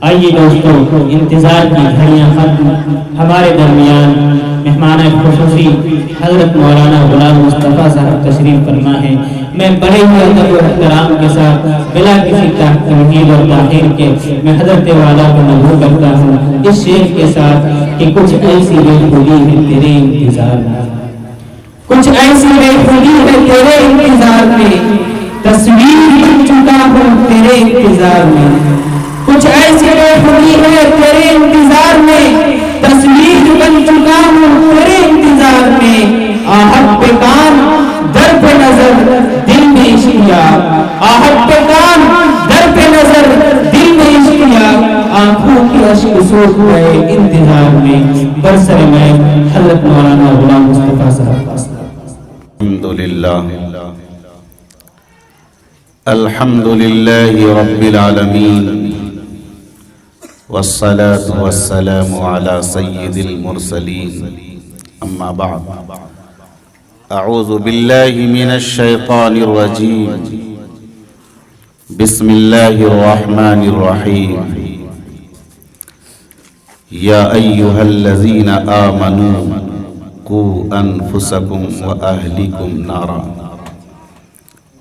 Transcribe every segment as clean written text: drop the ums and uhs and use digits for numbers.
آئیے دوستو، انتظار کی گھڑیاں ختم، ہمارے درمیان مہمان خصوصی حضرت مولانا غلام مصطفیٰ صاحب تشریف فرما ہے۔ میں بڑے ہی ادب و احترام کے ساتھ بلا کسی تمہید اور تاخیر کے میں حضرت والا کو مدعو کرتا ہوں اس شعر کے ساتھ کہ کچھ ایسی بے خودی ہے تیرے انتظار میں، کچھ ایسی بے خودی ہے تیرے انتظار میں، تصویر بن چکا ہوں تیرے انتظار میں، کچھ ایسی بے خودی ہے تیرے انتظار میں، تصویر بن چکا ہوں تیرے انتظار میں، آہٹ پہ کان در پہ نظر دل میں اشتیاق، آہٹ پہ کان در پہ نظر دل میں اشتیاق، آنکھوں کی اشک سوکھ گئے انتظار میں۔ برسر میں حضرت مولانا غلام مصطفیٰ صاحب۔ الحمدللہ رب العالمین، والصلاة والسلام على سید المرسلین، اما بعد، اعوذ باللہ من الشیطان الرجیم، بسم اللہ الرحمن الرحیم، یا ایہا الذین آمنوا قوا انفسکم واہلکم نارا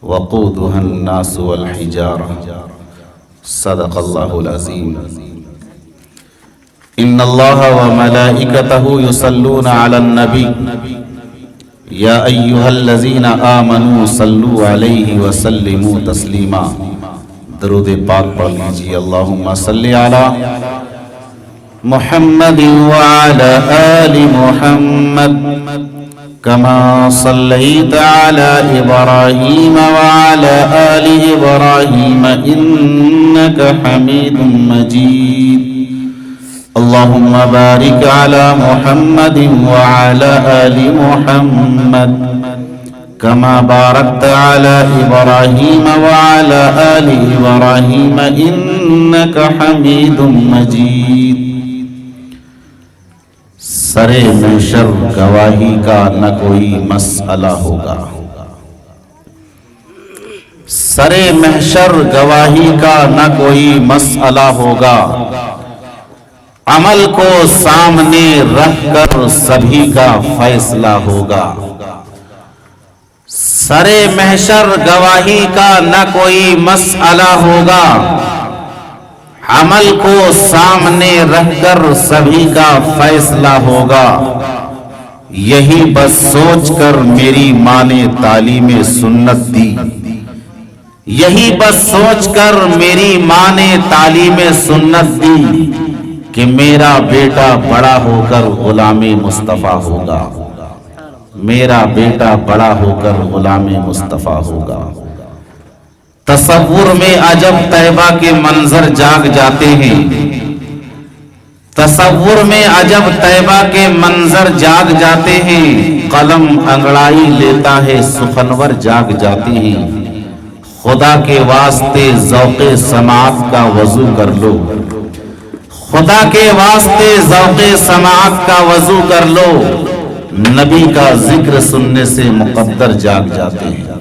وقودها الناس والحجارہ، صدق اللہ العظیم۔ ان اللہ وملائکتہ یصلون علی النبی، یا ایہا الذین آمنوا صلوا علیہ وسلموا تسلیما۔ درود پاک پڑھ لیجیے۔ اللہم صلی علی محمد وعلی آل محمد كما صليت على إبراهيم وعلى آل إبراهيم إنك حميد مجيد، اللهم بارك على محمد وعلى آل محمد كما باركت على إبراهيم وعلى آل إبراهيم إنك حميد مجيد۔ سرے محشر گواہی کا نہ کوئی مسئلہ ہوگا، سرے محشر گواہی کا نہ کوئی مسئلہ ہوگا، عمل کو سامنے رکھ کر سبھی کا فیصلہ ہوگا۔ سرے محشر گواہی کا نہ کوئی مسئلہ ہوگا، عمل کو سامنے رکھ کر سبھی کا فیصلہ ہوگا۔ یہی بس سوچ کر میری ماں نے تعلیم سنت دی، یہی بس سوچ کر میری ماں نے تعلیم سنت دی کہ میرا بیٹا بڑا ہو کر غلام مصطفیٰ ہوگا، میرا بیٹا بڑا ہو کر غلام مصطفیٰ ہوگا۔ تصور میں عجب طیبہ کے منظر جاگ جاتے ہیں، تصور میں عجب طیبہ کے منظر جاگ جاتے ہیں، قلم انگڑائی لیتا ہے سخنور جاگ جاتے ہیں۔ خدا کے واسطے ذوق سماعت کا وضو کر لو، خدا کے واسطے ذوق سماعت کا وضو کر لو، نبی کا ذکر سننے سے مقدر جاگ جاتے ہیں،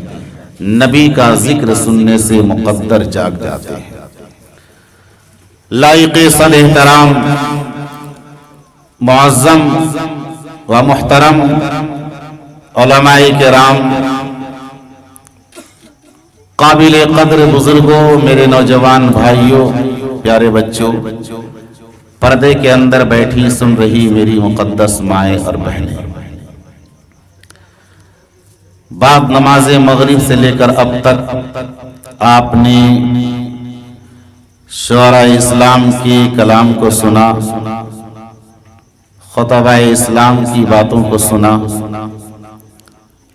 نبی کا ذکر سننے سے مقدر جاگ جاتے ہیں۔ لائق صد احترام معظم و محترم علماء کرام، قابل قدر بزرگوں، میرے نوجوان بھائیوں، پیارے بچوں، پردے کے اندر بیٹھی سن رہی میری مقدس مائیں اور بہنیں، بعد نماز مغرب سے لے کر اب تک آپ نے شعراء اسلام کی کلام کو سنا، خطبہ اسلام کی باتوں کو سنا۔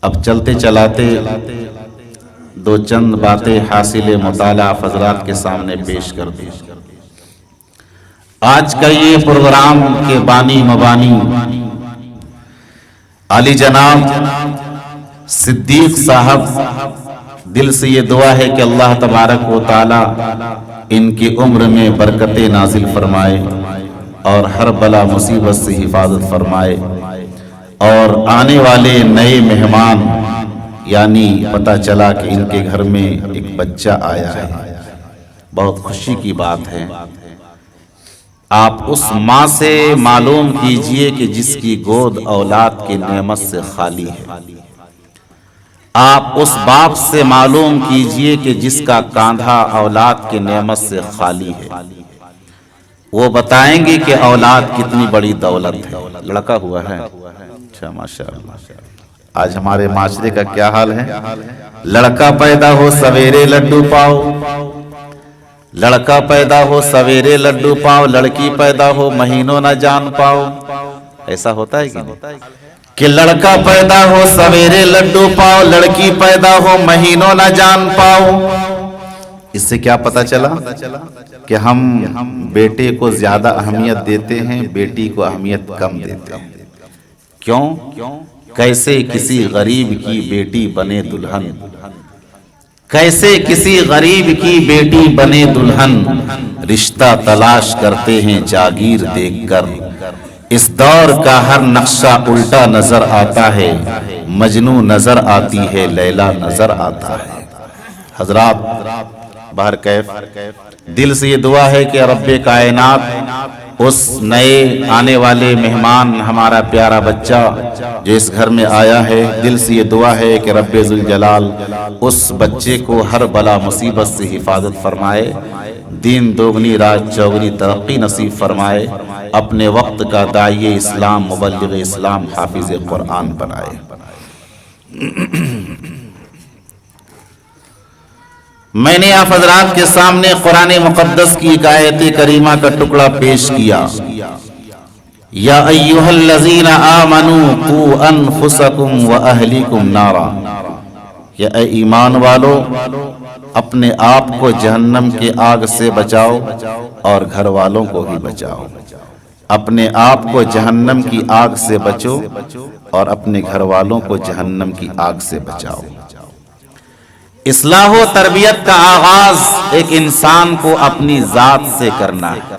اب چلتے چلاتے دو چند باتیں حاصل مطالعہ حضرات کے سامنے پیش کر دی۔ آج کا یہ پروگرام کے بانی مبانی علی جناب صدیق صاحب، دل سے یہ دعا ہے کہ اللہ تبارک و تعالی ان کی عمر میں برکت نازل فرمائے اور ہر بلا مصیبت سے حفاظت فرمائے، اور آنے والے نئے مہمان یعنی پتہ چلا کہ ان کے گھر میں ایک بچہ آیا ہے، بہت خوشی کی بات ہے۔ آپ اس ماں سے معلوم کیجئے کہ جس کی گود اولاد کی نعمت سے خالی ہے، آپ اس باپ سے معلوم کیجئے کہ جس کا کاندھا اولاد کی نعمت سے خالی ہے، وہ بتائیں گے کہ اولاد کتنی بڑی دولت ہے۔ لڑکا ہوا ہے؟ اچھا، ماشاءاللہ۔ آج ہمارے معاشرے کا کیا حال ہے؟ لڑکا پیدا ہو سویرے لڈو پاؤ، لڑکا پیدا ہو سویرے لڈو پاؤ، لڑکی پیدا ہو مہینوں نہ جان پاؤ۔ ایسا ہوتا ہے کہ نہیں کہ لڑکا پیدا ہو سویرے لڈو پاؤ، لڑکی پیدا ہو مہینوں نہ جان پاؤ؟ اس سے کیا پتا چلا کہ ہم بیٹے کو زیادہ اہمیت دیتے ہیں، بیٹی کو اہمیت کم دیتے ہیں۔ کیوں؟ کیسے کسی غریب کی بیٹی بنے دلہن، کیسے کسی غریب کی بیٹی بنے دلہن، رشتہ تلاش کرتے ہیں جاگیر دیکھ کر۔ اس دور کا ہر نقشہ الٹا نظر آتا ہے، مجنوں نظر آتی ہے، لیلا نظر آتا ہے۔ حضرات بہر کیف دل سے یہ دعا ہے کہ رب کائنات اس نئے آنے والے مہمان ہمارا پیارا بچہ جو اس گھر میں آیا ہے، دل سے یہ دعا ہے کہ رب ذوالجلال اس بچے کو ہر بلا مصیبت سے حفاظت فرمائے، دین دوگنی رات چوگنی ترقی نصیب فرمائے، اپنے وقت کا داعی اسلام، مبلغ اسلام، حافظ قرآن بنائے۔ میں نے آپ حضرات کے سامنے قرآن مقدس کی ایک آیت کریمہ کا ٹکڑا پیش کیا، یا ایھا الذین آمنوا قوا انفسکم واہلیکم نارا، یا اے ایمان والو اپنے آپ کو جہنم کے آگ سے بچاؤ اور گھر والوں کو بھی بچاؤ۔ اپنے آپ کو جہنم کی آگ سے بچو اور اپنے گھر والوں کو جہنم کی آگ سے بچاؤ۔ اصلاح و تربیت کا آغاز ایک انسان کو اپنی ذات سے کرنا ہے،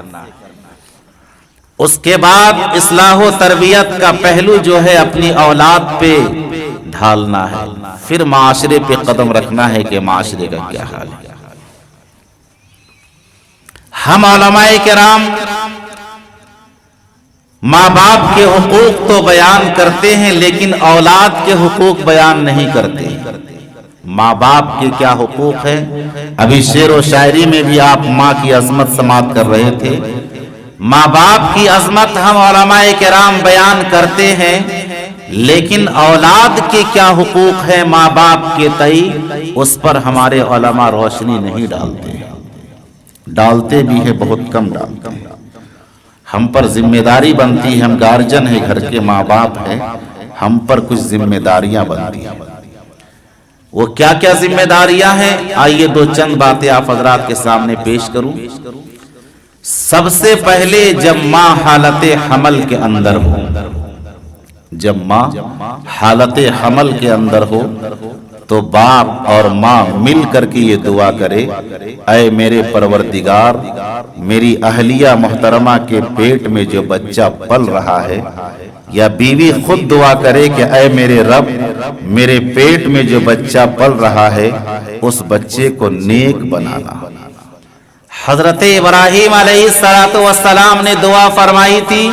اس کے بعد اصلاح و تربیت کا پہلو جو ہے اپنی اولاد پہ ڈھالنا ہے، پھر معاشرے پہ قدم رکھنا ہے کہ معاشرے کا کیا حال ہے۔ ہم علماء کرام ماں باپ کے حقوق تو بیان کرتے ہیں لیکن اولاد کے حقوق بیان نہیں کرتے۔ ماں باپ کے کیا حقوق ہیں؟ ابھی شعر و شاعری میں بھی آپ ماں کی عظمت سماعت کر رہے تھے۔ ماں باپ کی عظمت ہم علماء کرام بیان کرتے ہیں، لیکن اولاد کے کیا حقوق ہیں ماں باپ کے تئیں، اس پر ہمارے علماء روشنی نہیں ڈالتے، ڈالتے بھی ہے بہت کم ڈالتے ہیں۔ ہم پر ذمہ داری بنتی ہے، ہم گارجن ہیں، گھر کے ماں باپ ہیں، ہم پر کچھ ذمہ داریاں بنتی ہیں۔ وہ کیا کیا ذمہ داریاں ہیں؟ آئیے دو چند باتیں آپ حضرات کے سامنے پیش کروں۔ سب سے پہلے جب ماں حالت حمل کے اندر ہو، جب ماں حالت حمل کے اندر ہو تو باپ اور ماں مل کر کے یہ دعا کرے، اے میرے پروردگار، میری اہلیہ محترمہ کے پیٹ میں جو بچہ پل رہا ہے، یا بیوی خود دعا کرے کہ اے میرے رب، میرے پیٹ میں جو بچہ پل رہا ہے اس بچے کو نیک بنانا۔ حضرت ابراہیم علیہ السلام نے دعا فرمائی تھی،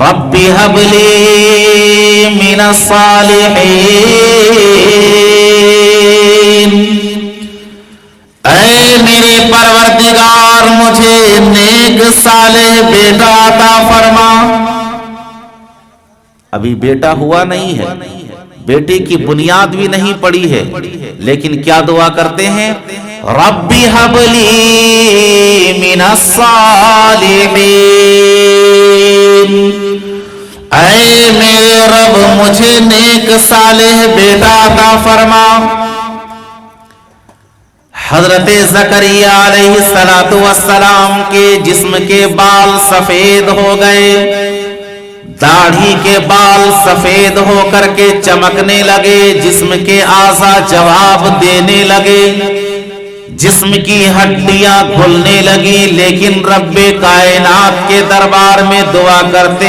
رب ہب لی من الصالحین، اے میرے پروردگار مجھے نیک صالح بیٹا عطا فرما۔ ابھی بیٹا ہوا نہیں ہے، بیٹے کی بنیاد بھی نہیں پڑی ہے، لیکن کیا دعا کرتے ہیں؟ رب ہب لی من الصالحین، اے میرے رب مجھے نیک صالح بیٹا عطا فرما۔ حضرت زکریا علیہ السلام کے جسم کے بال سفید ہو گئے، داڑھی کے بال سفید ہو کر کے چمکنے لگے، جسم کے اعضاء جواب دینے لگے، جسم کی ہڈیاں کھلنے لگی، لیکن رب کائنات کے دربار میں دعا کرتے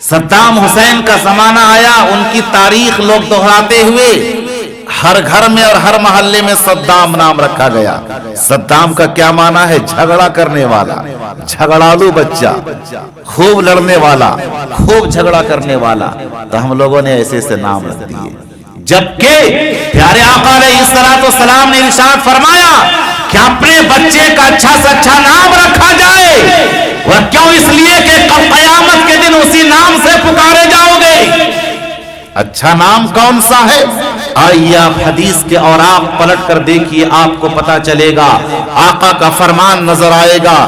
صدام حسین کا زمانہ آیا، ان کی تاریخ لوگ دہراتے ہوئے ہر گھر میں اور ہر محلے میں صدام نام رکھا گیا۔ صدام کا کیا معنی ہے؟ جھگڑا کرنے والا، جھگڑالو بچہ، خوب لڑنے والا، خوب جھگڑا کرنے والا۔ تو ہم لوگوں نے ایسے سے نام رکھ دیے، جبکہ پیارے آقا علیہ الصلوۃ والسلام نے ارشاد فرمایا کہ اپنے بچے کا اچھا سے اچھا نام رکھا جائے، وہ کیوں؟ اس لیے کہ قیامت کے دن اسی نام سے پکارے جاؤ گے۔ اچھا نام کون سا ہے؟ آئیے آپ حدیث کے اوراق پلٹ کر دیکھیے، آپ کو پتا چلے گا، آقا کا فرمان نظر آئے گا۔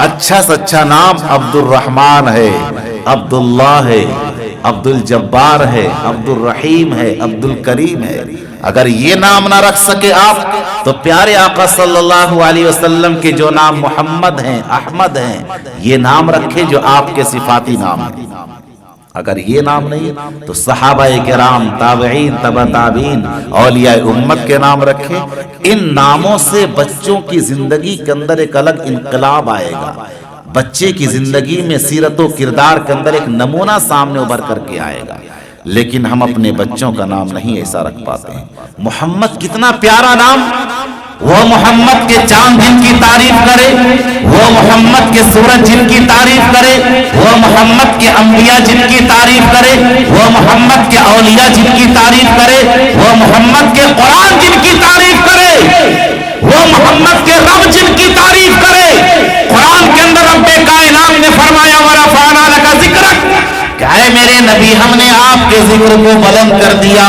اچھا سے اچھا نام عبد الرحمن ہے، عبداللہ ہے، عبد الجبار ہے، عبد الرحیم ہے، عبد الکریم ہے۔ اگر یہ نام نہ رکھ سکے آپ تو پیارے آقا صلی اللہ علیہ وسلم کے جو نام محمد ہیں، احمد ہیں، یہ نام رکھے جو آپ کے صفاتی نام ہیں۔ اگر یہ نام نہیں تو صحابہ کرام، تابعین، تبع تابعین، اولیاء امت کے نام رکھے۔ ان ناموں سے بچوں کی زندگی کے اندر ایک الگ انقلاب آئے گا، بچے کی زندگی میں سیرت و کردار کے اندر ایک نمونہ سامنے ابھر کر کے آئے گا۔ لیکن ہم اپنے بچوں کا نام نہیں ایسا رکھ پاتے ہیں۔ محمد کتنا پیارا نام، وہ محمد کے چاند جن کی تعریف کرے، وہ محمد کے سورج جن کی تعریف کرے، وہ محمد کے انبیاء جن کی تعریف کرے، وہ محمد کے اولیاء جن کی تعریف کرے، وہ محمد کے قرآن جن کی تعریف کرے، وہ محمد کے رب جن کی تعریف کرے۔ قرآن کے اندر رب کائنات نے فرمایا وَرَفَعْنَا لَكَ ذِكْرَكَ، کہ اے میرے نبی ہم نے آپ کے ذکر کو بلند کر دیا،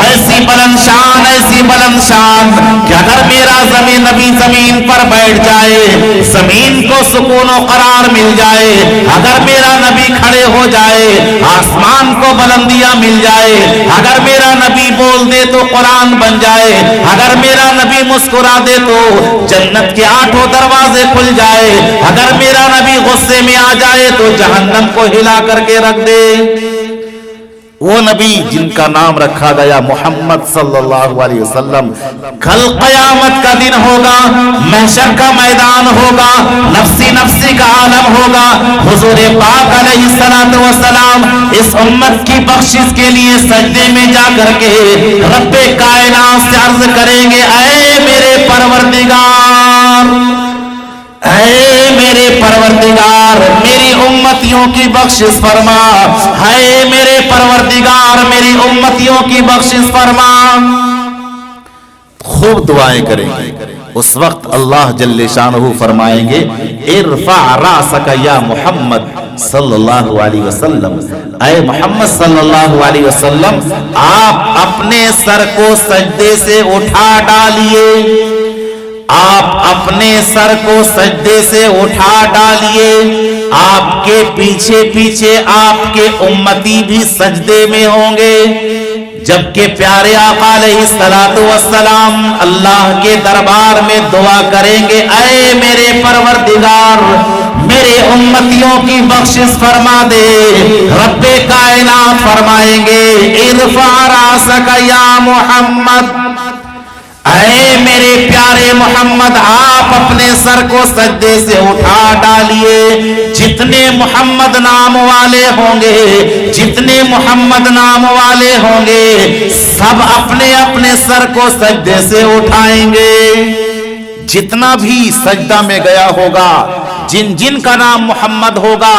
ایسی بلند شان، ایسی بلند شان کہ اگر میرا نبی زمین پر بیٹھ جائے، زمین کو سکون و قرار مل جائے، اگر میرا نبی کھڑے ہو جائے، آسمان کو بلندیاں مل جائے، اگر میرا نبی بول دے تو قرآن بن جائے، اگر میرا نبی مسکرا دے تو جنت کے 8 دروازے کھل جائے، اگر میرا نبی غصے میں آ جائے تو جہنم کو ہلا کر کے رکھ دے۔ وہ نبی جن کا نام رکھا گیا محمد صلی اللہ علیہ وسلم، کل قیامت کا دن ہوگا، محشر کا میدان ہوگا، نفسی نفسی کا عالم ہوگا، حضور پاک علیہ الصلوۃ والسلام اس امت کی بخشش کے لیے سجدے میں جا کر کے رب کائنات سے عرض کریں گے، اے میرے پروردگار، اے میرے پروردگار میری امتیوں کی بخشش فرما، اے میرے پروردگار میری امتیوں کی بخشش فرما۔ خوب دعائیں کریں گے، اس وقت اللہ جل شانہ فرمائیں گے ارفع راسک یا محمد صلی اللہ علیہ وسلم، اے محمد صلی اللہ علیہ وسلم آپ اپنے سر کو سجدے سے اٹھا ڈالیے، آپ اپنے سر کو سجدے سے اٹھا ڈالیے، آپ کے پیچھے پیچھے آپ کے امتی بھی سجدے میں ہوں گے، جبکہ پیارے آقا علیہ الصلوۃ والسلام اللہ کے دربار میں دعا کریں گے، اے میرے پروردگار میرے امتیوں کی بخشش فرما دے۔ رب کائنات فرمائیں گے ارفع راسک یا محمد، اے میرے پیارے محمد آپ اپنے سر کو سجدے سے اٹھا ڈالیے، جتنے محمد نام والے ہوں گے، جتنے محمد نام والے ہوں گے سب اپنے اپنے سر کو سجدے سے اٹھائیں گے۔ جتنا بھی سجدہ میں گیا ہوگا، جن جن کا نام محمد ہوگا،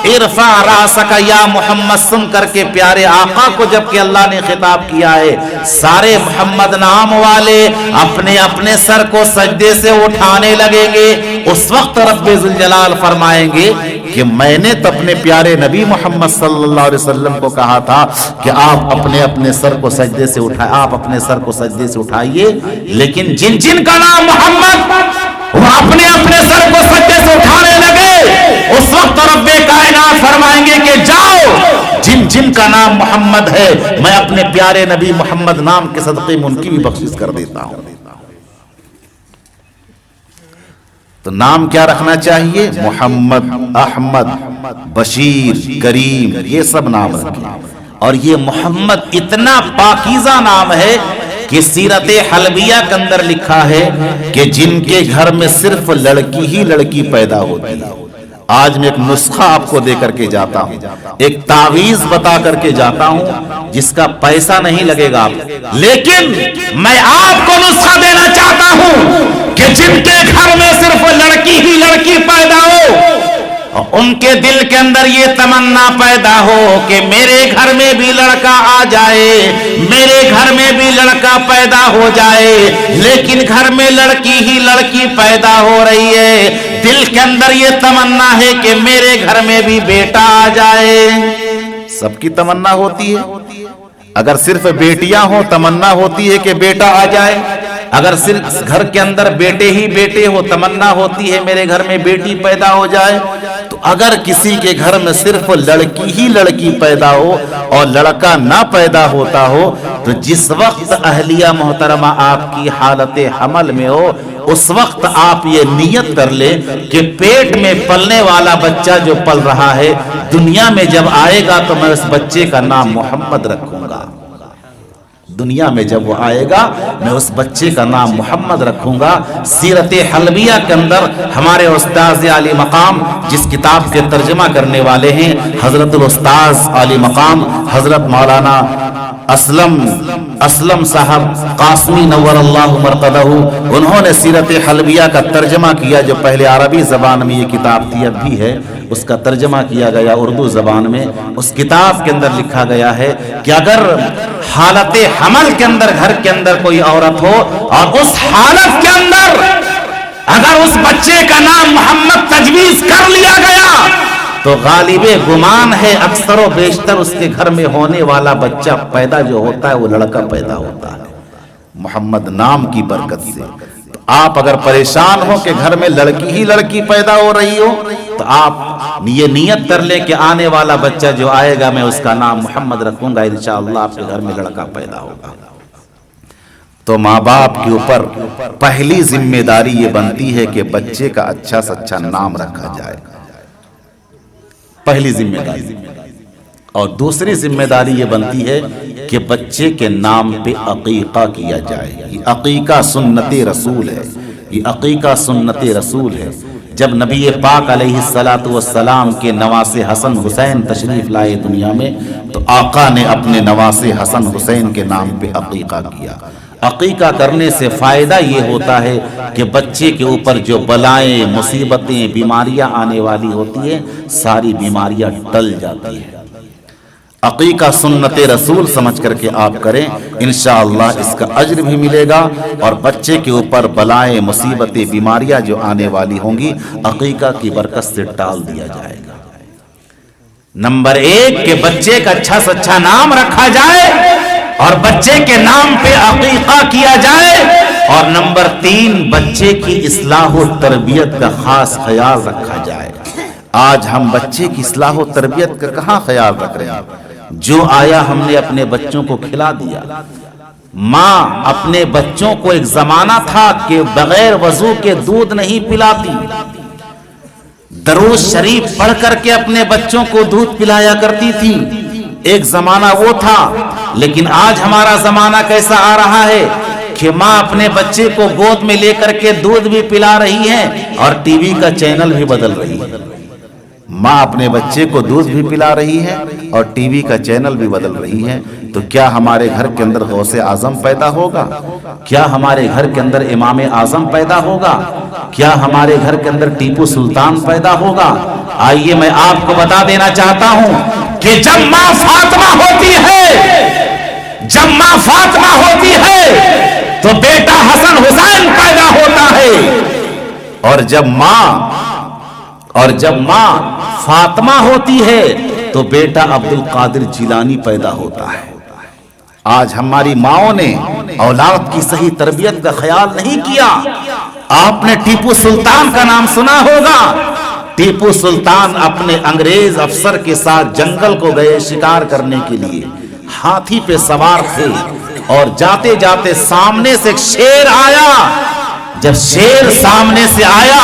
ارفع راسک یا محمد سن کر کے پیارے آقا کو جب کہ اللہ نے خطاب کیا ہے، سارے محمد نام والے اپنے اپنے سر کو سجدے سے اٹھانے لگیں گے۔ اس وقت رب ذوالجلال فرمائیں گے کہ میں نے تو اپنے پیارے نبی محمد صلی اللہ علیہ وسلم کو کہا تھا کہ آپ اپنے اپنے سر کو سجدے سے اٹھائیں، آپ اپنے سر کو سجدے سے اٹھائیے، لیکن جن جن کا نام محمد وہ اپنے اپنے سر کو سجدے سے اٹھانے لگے، اس وقت رب کائنات فرمائیں گے کہ جاؤ، جن جن کا نام محمد ہے میں اپنے پیارے نبی محمد نام کے صدقے میں ان کی بھی بخشش کر دیتا ہوں۔ تو نام کیا رکھنا چاہیے؟ محمد، احمد، بشیر، کریم، یہ سب نام رکھیں۔ اور یہ محمد اتنا پاکیزہ نام ہے کہ سیرت حلبیہ کے اندر لکھا ہے کہ جن کے گھر میں صرف لڑکی ہی لڑکی پیدا ہوتی ہے آج میں ایک نسخہ آپ کو دے کر کے جاتا ہوں, ایک تعویذ بتا کر کے جاتا ہوں جس کا پیسہ نہیں لگے گا آپ, لیکن میں آپ کو نسخہ دینا چاہتا ہوں کہ جن کے گھر میں صرف لڑکی ہی لڑکی پیدا ہو, ان کے دل کے اندر یہ تمنا پیدا ہو کہ میرے گھر میں بھی لڑکا آ جائے, میرے گھر میں بھی لڑکا پیدا ہو جائے, لیکن گھر میں لڑکی ہی لڑکی پیدا ہو رہی ہے, دل کے اندر یہ تمنا ہے کہ میرے گھر میں بھی بیٹا آ جائے. سب کی تمنا ہوتی ہے. اگر صرف بیٹیاں ہوں تمنا ہوتی ہے کہ بیٹا آ جائے, اگر صرف گھر کے اندر بیٹے ہی بیٹے ہو تمنا ہوتی ہے میرے گھر میں بیٹی پیدا ہو جائے. تو اگر کسی کے گھر میں صرف لڑکی ہی لڑکی پیدا ہو اور لڑکا نہ پیدا ہوتا ہو, تو جس وقت اہلیہ محترمہ آپ کی حالت حمل میں ہو, اس وقت آپ یہ نیت کر لیں کہ پیٹ میں پلنے والا بچہ جو پل رہا ہے دنیا میں جب آئے گا تو میں اس بچے کا نام محمد رکھوں گا. دنیا میں جب وہ آئے گا میں اس بچے کا نام محمد رکھوں گا. سیرت حلبیہ کے اندر ہمارے استاذ عالی مقام جس کتاب کے ترجمہ کرنے والے ہیں حضرت الاستاذ عالی مقام حضرت مولانا اسلم صاحب قاسمی نور اللہ مرقدہ, انہوں نے سیرت حلبیہ کا ترجمہ کیا, جو پہلے عربی زبان میں یہ کتاب تھی اب بھی ہے, اس کا ترجمہ کیا گیا اردو زبان میں. اس کتاب کے اندر لکھا گیا ہے کہ اگر حالت حمل کے اندر گھر کے اندر کوئی عورت ہو اور اس حالت کے اندر اگر اس بچے کا نام محمد تجویز کر لیا گیا تو غالب گمان ہے اکثر و بیشتر اس کے گھر میں ہونے والا بچہ پیدا جو ہوتا ہے وہ لڑکا پیدا ہوتا ہے محمد نام کی برکت سے. تو آپ اگر پریشان ہو کہ گھر میں لڑکی ہی لڑکی پیدا ہو رہی ہو تو آپ یہ نیت کر لیں کہ آنے والا بچہ جو آئے گا میں اس کا نام محمد رکھوں گا, انشاءاللہ آپ کے گھر میں لڑکا پیدا ہوگا. تو ماں باپ کے اوپر پہلی ذمہ داری یہ بنتی ہے کہ بچے کا اچھا سے اچھا نام رکھا جائے, پہلی ذمہ داری. اور دوسری ذمہ داری یہ بنتی ہے کہ بچے کے نام پہ عقیقہ کیا جائے. یہ عقیقہ سنت رسول ہے, یہ عقیقہ سنت رسول ہے. جب نبی پاک علیہ السلام کے نواسے حسن حسین تشریف لائے دنیا میں تو آقا نے اپنے نواسے حسن حسین کے نام پہ عقیقہ کیا. عقیقہ کرنے سے فائدہ یہ ہوتا ہے کہ بچے کے اوپر جو بلائیں مصیبتیں بیماریاں آنے والی ہوتی ہیں ساری بیماریاں ٹل جاتی ہیں. عقیقہ سنت رسول سمجھ کر کے آپ کریں, انشاءاللہ اس کا اجر بھی ملے گا اور بچے کے اوپر بلائیں مصیبتیں بیماریاں جو آنے والی ہوں گی عقیقہ کی برکت سے ٹال دیا جائے گا. نمبر 1 کہ بچے کا اچھا سے اچھا نام رکھا جائے اور بچے کے نام پہ عقیقہ کیا جائے. اور نمبر 3 بچے کی اصلاح و تربیت کا خاص خیال رکھا جائے. آج ہم بچے کی اصلاح و تربیت کا کہاں خیال رکھ رہے ہیں؟ جو آیا ہم نے اپنے بچوں کو کھلا دیا. ماں اپنے بچوں کو ایک زمانہ تھا کہ بغیر وضو کے دودھ نہیں پلاتی, درود شریف پڑھ کر کے اپنے بچوں کو دودھ پلایا کرتی تھی. ایک زمانہ وہ تھا. لیکن آج ہمارا زمانہ کیسا آ رہا ہے کہ ماں اپنے بچے کو گود میں لے کر کے دودھ بھی پلا رہی ہے اور ٹی وی کا چینل بھی بدل رہی ہے. ماں اپنے بچے کو دودھ بھی پلا رہی ہے اور ٹی وی کا چینل بھی بدل رہی ہے. تو کیا ہمارے گھر کے اندر غوث اعظم پیدا ہوگا؟ کیا ہمارے گھر کے اندر امام اعظم پیدا ہوگا؟ کیا ہمارے گھر کے اندر ٹیپو سلطان پیدا ہوگا؟ آئیے میں آپ کو بتا دینا چاہتا ہوں کہ جب ماں فاطمہ ہوتی ہے تو بیٹا حسن حسین پیدا ہوتا ہے. اور جب ماں فاطمہ ہوتی ہے تو بیٹا عبد القادر جیلانی پیدا ہوتا ہے. آج ہماری ماؤں نے اولاد کی صحیح تربیت کا خیال نہیں کیا. آپ نے ٹیپو سلطان کا نام سنا ہوگا. ٹیپو سلطان اپنے انگریز افسر کے ساتھ جنگل کو گئے شکار کرنے کے لیے, ہاتھی پہ سوار تھے اور جاتے جاتے سامنے سے ایک شیر آیا. جب شیر سامنے سے آیا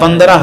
15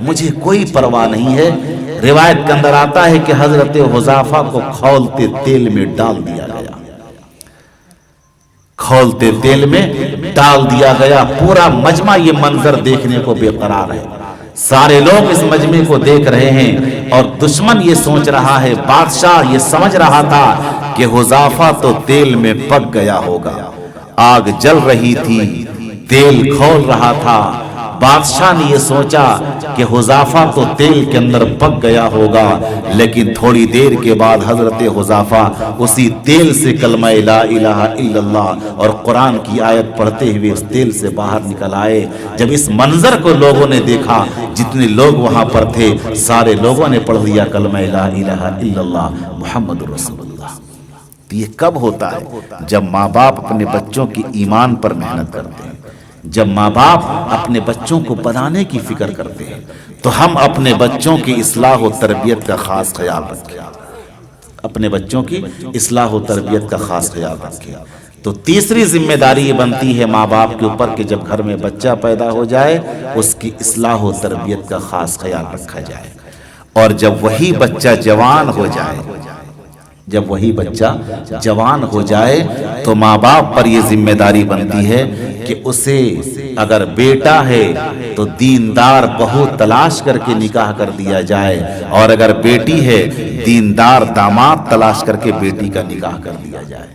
مجھے کوئی پرواہ نہیں ہے۔ روایت کے اندر آتا ہے کہ حضرت حذیفہ کو کھولتے تیل میں ڈال دیا گیا، کھولتے تیل میں ڈال دیا گیا۔ پورا مجمع یہ منظر دیکھنے کو بے قرار ہے، سارے لوگ اس مجمع کو دیکھ رہے ہیں، اور دشمن یہ سوچ رہا ہے، بادشاہ یہ سمجھ رہا تھا کہ حذیفہ تو تیل میں پک گیا ہوگا۔ آگ جل رہی تھی، تیل کھول رہا تھا، بادشاہ نے یہ سوچا کہ حذیفہ تو تیل کے اندر پک گیا ہوگا، لیکن تھوڑی دیر کے بعد حضرت حذیفہ اسی تیل سے کلمہ لا الہ الا اللہ اور قرآن کی آیت پڑھتے ہوئے اس تیل سے باہر نکل آئے۔ جب اس منظر کو لوگوں نے دیکھا، جتنے لوگ وہاں پر تھے سارے لوگوں نے پڑھ دیا کلمہ لا الہ الا اللہ محمد رسول اللہ۔ تو یہ کب ہوتا ہے؟ جب ماں باپ اپنے بچوں کی ایمان پر محنت کرتے ہیں، جب ماں باپ اپنے بچوں کو بنانے کی فکر کرتے ہیں، تو ہم اپنے بچوں کی اصلاح و تربیت کا خاص خیال رکھیں، اپنے بچوں کی اصلاح و تربیت کا خاص خیال رکھیں۔ تو تیسری ذمہ داری یہ بنتی ہے ماں باپ کے اوپر کہ جب گھر میں بچہ پیدا ہو جائے اس کی اصلاح و تربیت کا خاص خیال رکھا جائے، اور جب وہی بچہ جوان ہو جائے، جب وہی بچہ جوان ہو جائے تو ماں باپ پر یہ ذمہ داری بنتی ہے کہ اسے اگر بیٹا ہے تو دیندار بہو تلاش کر کے نکاح کر دیا جائے، اور اگر بیٹی ہے دیندار داماد تلاش کر کے بیٹی کا نکاح کر دیا جائے۔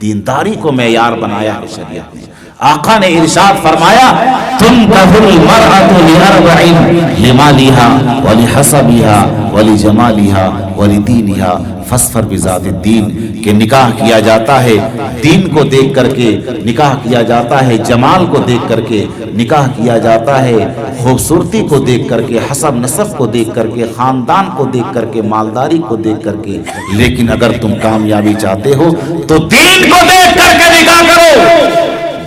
دینداری کو معیار بنایا ہے شریعت نے۔ آقا نے ارشاد فرمایا، تنکح المرأة لأربع، لمالها ولحسبها ولجمالها ولدینها فاظفر بذات الدین، کہ نکاح کیا جاتا ہے دین کو دیکھ کر کے، نکاح کیا جاتا ہے جمال کو دیکھ کر کے، نکاح کیا جاتا ہے خوبصورتی کو دیکھ کر کے، حسب نسب کو دیکھ کر کے، خاندان کو دیکھ کر کے، مالداری کو دیکھ کر کے۔ لیکن اگر تم کامیابی چاہتے ہو تو دین کو دیکھ کر کے نکاح کرو،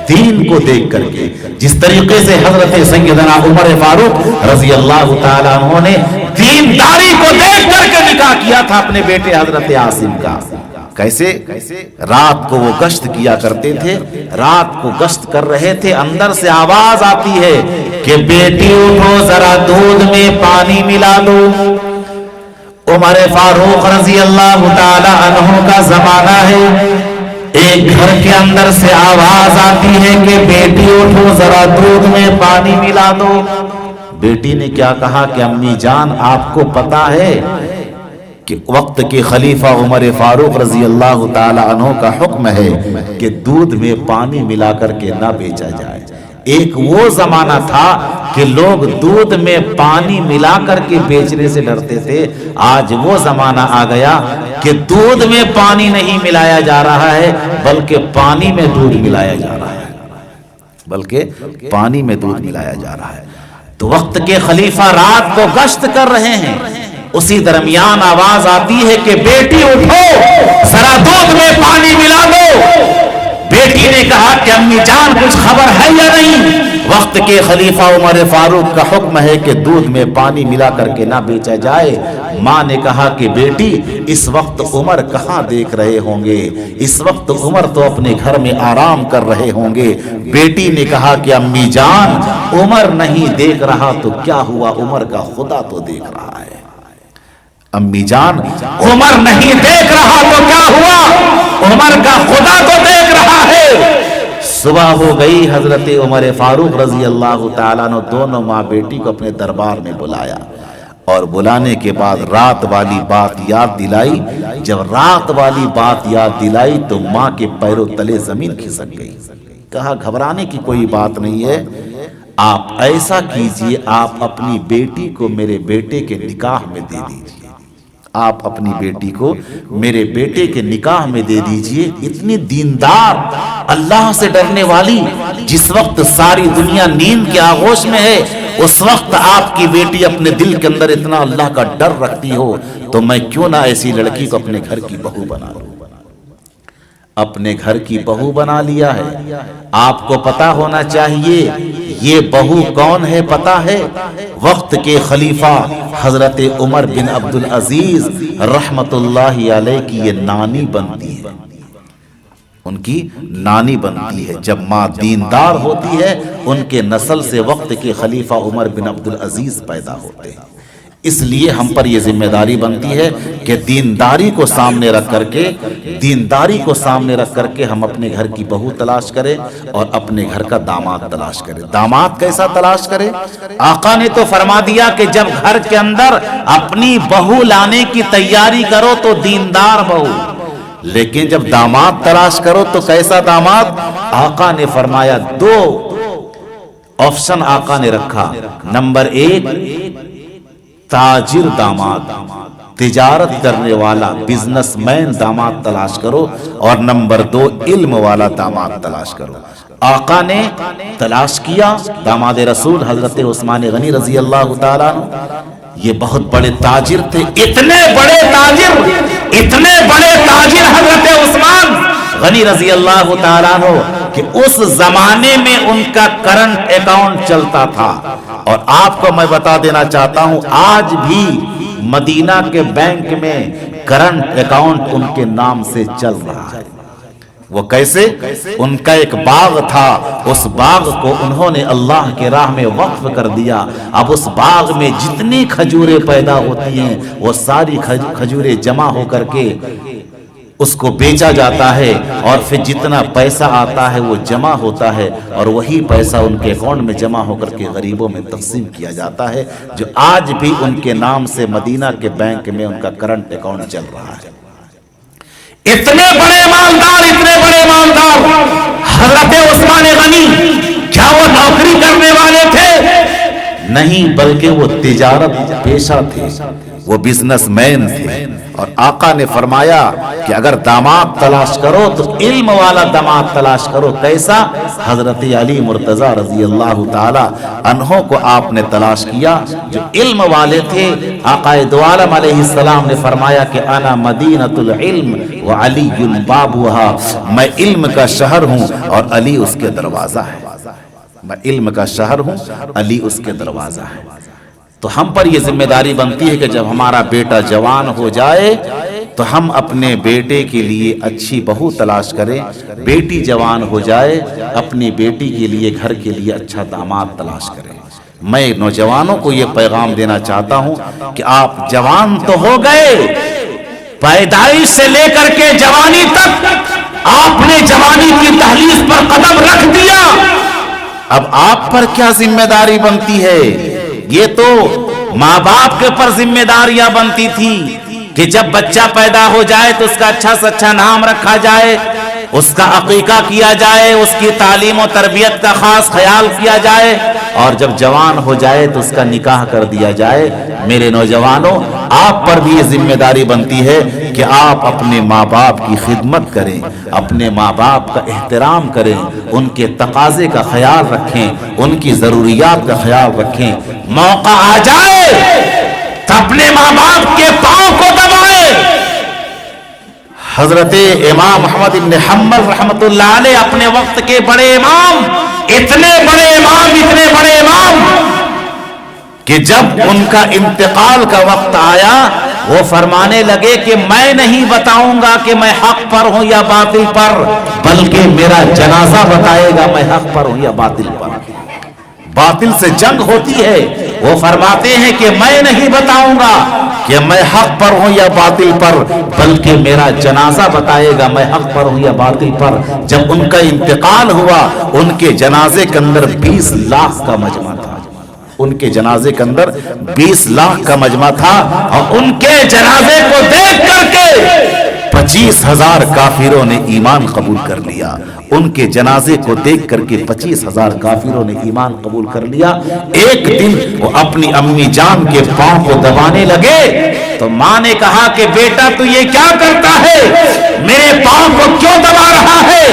دین کو دیکھ کر کے۔ جس طریقے سے حضرت سیدنا عمر فاروق رضی اللہ تعالیٰ عنہ نے دینداری کو دیکھ کر کے نکاح کیا تھا اپنے بیٹے حضرت عاصم کا۔ کیسے؟ رات کو وہ گشت کیا کرتے تھے، رات کو گشت کر رہے تھے، اندر سے آواز آتی ہے کہ بیٹی اٹھو ذرا دودھ میں پانی ملا لو۔ عمر فاروق رضی اللہ تعالیٰ عنہ کا زمانہ ہے، ایک گھر کے اندر سے آواز آتی ہے کہ بیٹی اٹھو ذرا دودھ میں پانی ملا دو۔ بیٹی نے کیا کہا کہ امی جان آپ کو پتا ہے کہ وقت کے خلیفہ عمر فاروق رضی اللہ تعالی عنہ کا حکم ہے کہ دودھ میں پانی ملا کر کے نہ بیچا جائے۔ ایک وہ زمانہ تھا کہ لوگ دودھ میں پانی ملا کر کے بیچنے سے ڈرتے تھے، آج وہ زمانہ آ گیا کہ دودھ میں پانی نہیں ملایا جا رہا ہے بلکہ پانی میں دودھ ملایا جا رہا ہے، بلکہ پانی میں دودھ ملایا جا رہا ہے۔ تو وقت کے خلیفہ رات کو گشت کر رہے ہیں، اسی درمیان آواز آتی ہے کہ بیٹی اٹھو ذرا دودھ میں پانی ملا دو۔ بیٹی نے کہا کہ امی جان کچھ خبر ہے یا نہیں؟ وقت کے خلیفہ عمر فاروق کا حکم ہے کہ دودھ میں پانی ملا کر کے نہ بیچا جائے۔ ماں نے کہا کہ بیٹی اس وقت عمر کہاں دیکھ رہے ہوں گے، اس وقت عمر تو اپنے گھر میں آرام کر رہے ہوں گے۔ بیٹی نے کہا کہ امی جان عمر نہیں دیکھ رہا تو کیا ہوا، عمر کا خدا تو دیکھ رہا ہے۔ امی جان عمر نہیں دیکھ رہا تو کیا ہوا، عمر کا خدا تو دیکھ رہا ہے۔ صبح ہو گئی، حضرت عمر فاروق رضی اللہ تعالیٰ عنہ دونوں ماں بیٹی کو اپنے دربار میں بلایا، اور بلانے کے بعد رات والی بات یاد دلائی۔ جب رات والی بات یاد دلائی تو ماں کے پیروں تلے زمین کھسک گئی۔ کہا گھبرانے کی کوئی بات نہیں ہے، آپ ایسا کیجئے آپ اپنی بیٹی کو میرے بیٹے کے نکاح میں دے دیجئے، آپ اپنی بیٹی کو میرے بیٹے کے نکاح میں دے دیجئے۔ اتنی دیندار، اللہ سے ڈرنے والی، جس وقت ساری دنیا نیند کے آغوش میں ہے اس وقت آپ کی بیٹی اپنے دل کے اندر اتنا اللہ کا ڈر رکھتی ہو تو میں کیوں نہ ایسی لڑکی کو اپنے گھر کی بہو بنا لوں۔ اپنے گھر کی بہو بنا لیا ہے۔ آپ کو پتا ہونا چاہیے یہ بہو کون ہے، پتا ہے؟ وقت کے خلیفہ حضرت عمر بن عبدالعزیز رحمت اللہ علیہ کی یہ نانی بنتی ہے۔ ان کی نانی بنتی ہے۔ جب ماں دیندار ہوتی ہے ان کے نسل سے وقت کے خلیفہ عمر بن عبدالعزیز پیدا ہوتے ہیں۔ اس لیے ہم پر یہ ذمہ داری بنتی ہے کہ دینداری کو سامنے رکھ کر کے ہم اپنے گھر کی بہو تلاش کریں اور اپنے گھر کا داماد تلاش کریں۔ داماد کیسا تلاش کریں؟ آقا نے تو فرما دیا کہ جب گھر کے اندر اپنی بہو لانے کی تیاری کرو تو دیندار بہو، لیکن جب داماد تلاش کرو تو کیسا داماد؟ آقا نے فرمایا 2 آپشن آقا نے رکھا۔ نمبر 1 تاجر داماد، تجارت کرنے والا بزنس مین داماد تلاش کرو، اور نمبر 2 علم والا داماد تلاش کرو۔ آقا نے تلاش کیا داماد رسول حضرت عثمان غنی رضی اللہ تعالیٰ عنہ۔ یہ بہت بڑے تاجر تھے، اتنے بڑے تاجر حضرت عثمان غنی رضی اللہ تعالیٰ عنہ کہ اس زمانے میں ان کا کرنٹ اکاؤنٹ چلتا تھا۔ اور آپ کو میں بتا دینا چاہتا ہوں آج بھی مدینہ کے بینک میں کرنٹ اکاؤنٹ ان کے نام سے چل رہا ہے۔ وہ کیسے؟ ان کا ایک باغ تھا، اس باغ کو انہوں نے اللہ کے راہ میں وقف کر دیا۔ اب اس باغ میں جتنی کھجوریں پیدا ہوتی ہیں وہ ساری کھجوریں جمع ہو کر کے اس کو بیچا جاتا ہے، اور پھر جتنا پیسہ آتا ہے وہ جمع ہوتا ہے، اور وہی پیسہ ان کے اکاؤنٹ میں جمع ہو کر کے غریبوں میں تقسیم کیا جاتا ہے، جو آج بھی ان کے نام سے مدینہ کے بینک میں ان کا کرنٹ اکاؤنٹ چل رہا ہے۔ اتنے بڑے مالدار حضرت عثمان غنی، کیا وہ نوکری کرنے والے تھے؟ نہیں، بلکہ وہ تجارت پیشہ تھے، وہ بزنس مین تھے۔ اور آقا نے فرمایا کہ اگر داماد تلاش کرو تو علم والا داماد تلاش کرو۔ کیسا؟ حضرت علی مرتضی رضی اللہ تعالی عنہ کو آپ نے تلاش کیا جو علم والے تھے۔ آقا دو عالم علیہ السلام نے فرمایا کہ انا مدینۃ العلم وعلی بابها، میں علم کا شہر ہوں اور علی اس کے دروازہ ہے۔ میں علم کا شہر ہوں، علی اس کے دروازہ ہے۔ تو ہم پر یہ ذمہ داری بنتی ہے کہ جب ہمارا بیٹا جوان ہو جائے تو ہم اپنے بیٹے کے لیے اچھی بہو تلاش کریں، بیٹی جوان ہو جائے اپنی بیٹی کے لیے گھر کے لیے اچھا داماد تلاش کریں۔ میں نوجوانوں کو یہ پیغام دینا چاہتا ہوں کہ آپ جوان تو ہو گئے، پیدائش سے لے کر کے جوانی تک آپ نے جوانی کی دہلیز پر قدم رکھ دیا، اب آپ پر کیا ذمہ داری بنتی ہے؟ یہ تو ماں باپ کے پر ذمہ داریاں بنتی تھی کہ جب بچہ پیدا ہو جائے تو اس کا اچھا سے اچھا نام رکھا جائے، اس کا عقیقہ کیا جائے، اس کی تعلیم و تربیت کا خاص خیال کیا جائے، اور جب جوان ہو جائے تو اس کا نکاح کر دیا جائے۔ میرے نوجوانوں، آپ پر بھی یہ ذمہ داری بنتی ہے کہ آپ اپنے ماں باپ کی خدمت کریں، اپنے ماں باپ کا احترام کریں، ان کے تقاضے کا خیال رکھیں، ان کی ضروریات کا خیال رکھیں۔ موقع آ جائے تو اپنے ماں باپ کے پاؤں کو دبائیں۔ حضرت امام احمد بن حنبل رحمت اللہ علیہ اپنے وقت کے بڑے امام، اتنے بڑے امام کہ جب ان کا انتقال کا وقت آیا وہ فرمانے لگے کہ میں نہیں بتاؤں گا کہ میں حق پر ہوں یا باطل پر، بلکہ میرا جنازہ بتائے گا میں حق پر ہوں یا باطل پر۔ باطل سے جنگ ہوتی ہے، وہ فرماتے ہیں کہ میں نہیں بتاؤں گا کہ میں حق پر ہوں یا باطل پر، بلکہ میرا جنازہ بتائے گا میں حق پر ہوں یا باطل پر۔ جب ان کا انتقال ہوا ان کے جنازے کے اندر 20 لاکھ کا مجمع تھا، ان کے جنازے کے اندر 20 لاکھ کا مجمع تھا، اور ان کے جنازے کو دیکھ کر کے 25,000 کافروں نے ایمان قبول کر لیا۔ ان کے جنازے کو دیکھ کر کے 25,000 کافروں نے ایمان قبول کر لیا۔ ایک دن وہ اپنی امی جان کے پاؤں کو دبانے لگے تو ماں نے کہا کہ بیٹا تو یہ کیا کرتا ہے، میرے پاؤں کو کیوں دبا رہا ہے؟